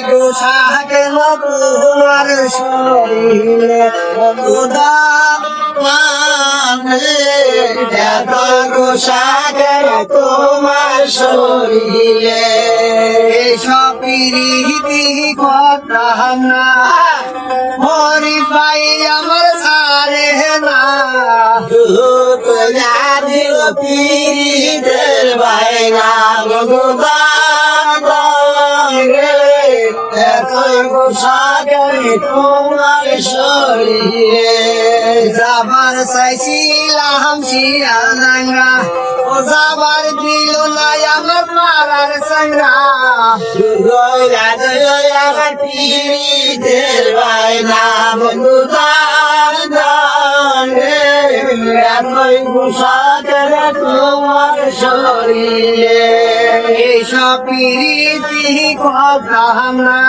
গোসা কেন তোমার শরীরে বন্ধুদা এত গোসা কেন তোমার শরীরে এসব প্রীতি কথা না হরি ভাই আমার সারে না পীরিতের বাইনা বন্ধুদা তোমার শরীরে যাবার চাইছিলাম শিয়ালডাঙ্গা ও যাবার দিল না আমার পাড়ার সাঙ্গা আমার পীরিতের বাইনা বন্ধুদা তোমার শরীরে এইসব প্রীতি কথা না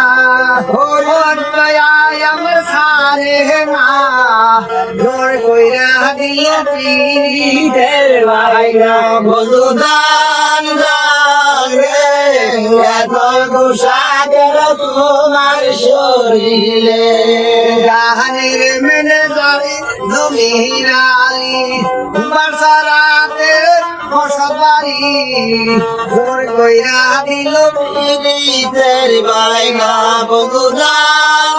আমার সারে না জোর কইরা দিল পীরিতের বাইনা বন্ধুদান এত গোসা গেল তোমার শরীরে গানের মেনে যাবে জমিরালি বাসারাতে বসবারি জোর কইরা দিল পীরিতের বাইনা বন্ধুদান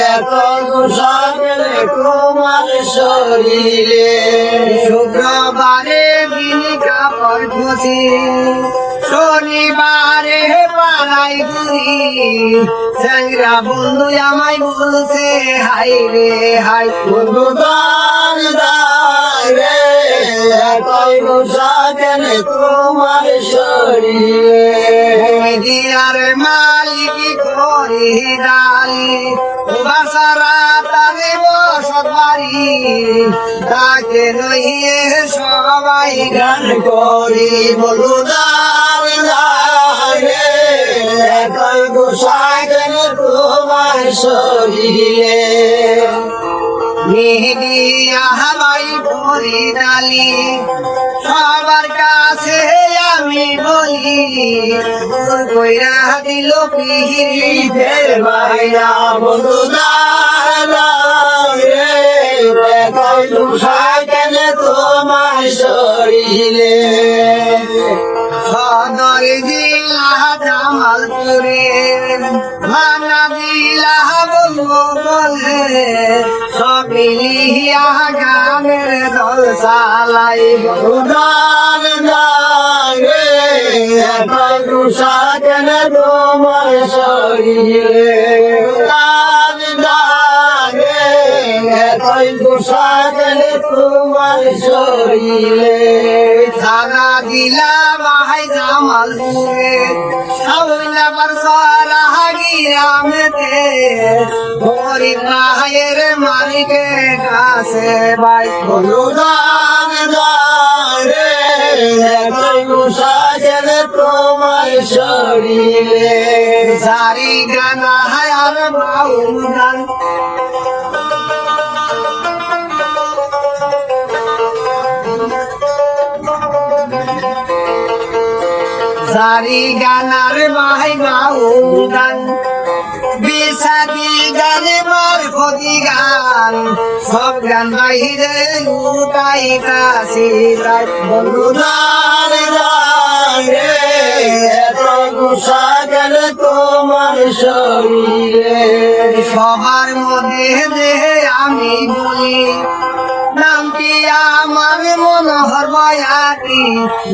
এত গোসা গেল তোমার শরীরে শুক্রবারে দিন কাপড় খুশি শনিবারে পাড়াই ঘুরি স্যাংরা বন্ধু আমায় বলছে হাই রে হাই বন্ধু দান রে কই গোসা কেন তোমার শরীরে দিয়ার মালিক করি ডালি বাসারা তারে বসত বাড়ি তাকে লইয়ে সবাই গান করি বলু গোসা কেন তোমার শরীরে মেহেদিয়া হাবাই পরি ডালি সবার কাছে আমি বলি কইরা দিল পীরিতের বাইনা বন্ধুদান গোসা কেন তোমার শরীরে সদর জিলা জামালপুরে ভানা দিলা বলবো বলে সবিলিয়া গানের দল চালাই বন্ধুদান গোসা কেন তোমার শরীরে গোসা কেন তোমার শরীরে থানা দিলা ভাই জামালপুরে সাউলাবার সারা গিরামেতে গরিব ভাইয়ের মালিকের কাছে ভাই বন্ধুদান গোসা কেন তোমার শরীরে সারি গানা হায়ার বাউল গান সারি গানার ভাই বাউল গান বিসাদি গানে মার ফদি গান সব গান বাহিরে উঠাই কাশি বন্ধুদান গোসা কেন তোমার শরীরে সবার মধ্যে দেহে আমি বলি নামটি আমার মনোহর বয়াতি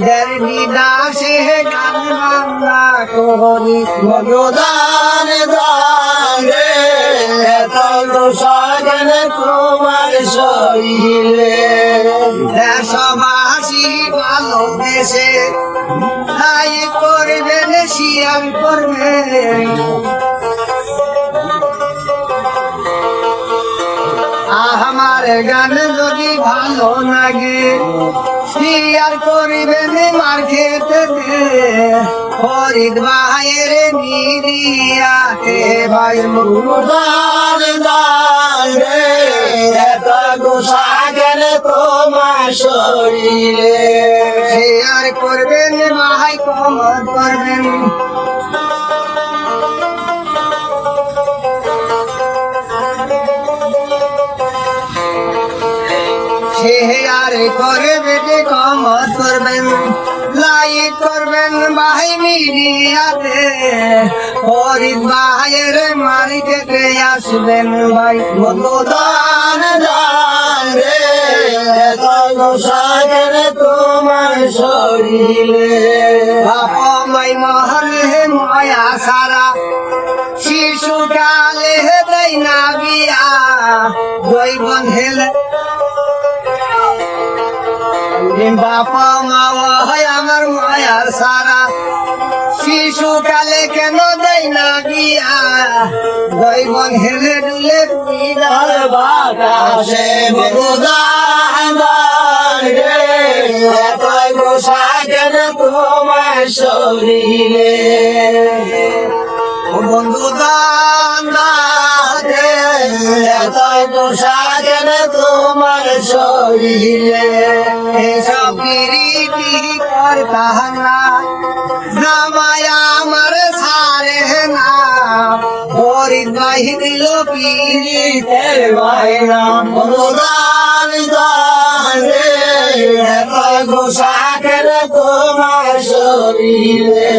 দেবী দাসে গান বাংলা করি বন্ধুদান এত গোসা কেন তোমার শরীরে দেশবাসী ভালোবেসে তাই করবেন শিয়ার করবেন আমার গান যদি ভালো লাগে শেয়ার করিবেন মার্কেটে ফরিদ ভাইয়ের মিডিয়াতে ভাই মুদান রে এত গোসা কেন তোমার শরীরে শেয়ার করবেন ভাই কমেন্ট করবেন করে বেটে কমত করবেন, লাইক করবেন ভাই মিডিয়াতে, ফরিদ ভাইয়ের মার্কেটে আসবেন ভাই। দান দান রে সাগর তোমার শরীরে বাপমাই মহলে ময়া সারা, শিশুকালে দেয় না বিয়া, দুই বোন হেলে বাপা মা হয় আমার মায়ার সারা, শিশুকালে কেন দেয় না বিয়া, দুই বোন হেলে দুলে আর বাতাসে দান দান রে এতই সাগর তোমার শরীরে ও বন্ধু দান রে এতই সাগর তোমার শরীরে এসব পিরিতি করতাম না, জামাই আমার সারে না, ফরিদ ভাই দিল পিরিতের বায়না। দান দান রে এতই সাগর তোমার শরীরে